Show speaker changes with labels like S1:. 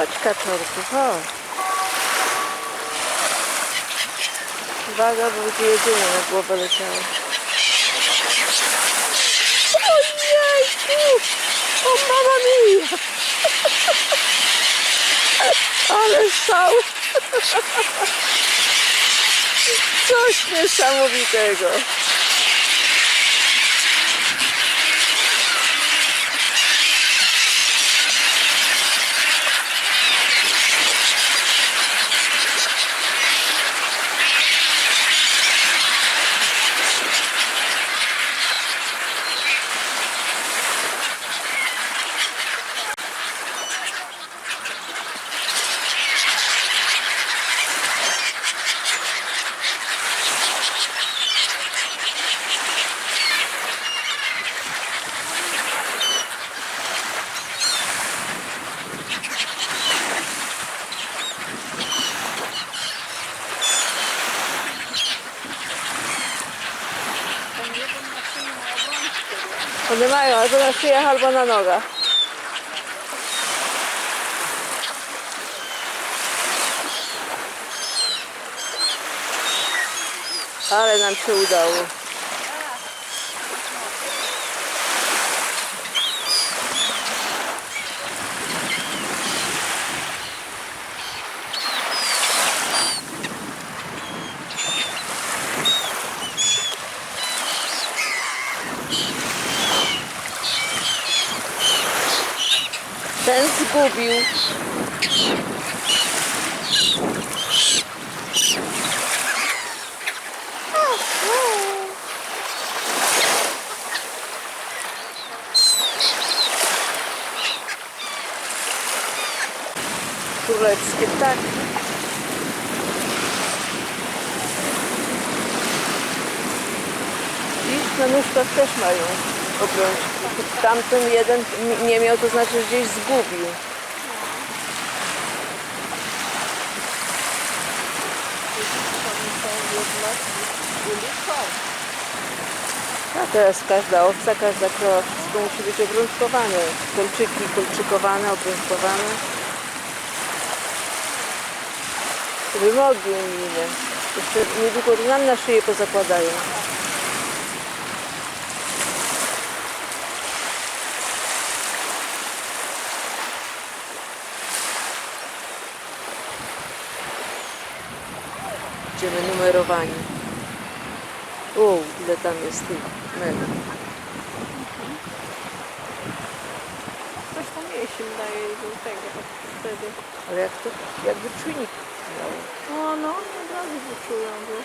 S1: Chodź, kaczorku, chodź. Uwaga, bo ci jedzenie na głowę leciało. Ojejku! O, mama mia! Ale szał! Coś niesamowitego! One mają albo na szyjach, albo na nogach. Ale nam się udało. Ten zgubił. Królewskie ptaki. Dziś na nóżkach też mają obrączki. Tamten jeden nie miał, to znaczy, że gdzieś zgubił. A teraz każda owca, każda krowa, wszystko musi być obrączkowane. Kolczyki kolczykowane, obrączkowane. Wymogi unijne. Jeszcze niedługo to nam na szyję pozakładają. Będziemy numerowani. O, ile tam jest tych mega.
S2: Coś tam jeśli daje do tego wtedy.
S1: Ale jak to? Jakby czujnik miał.
S2: No, od razu wyczułam, bo...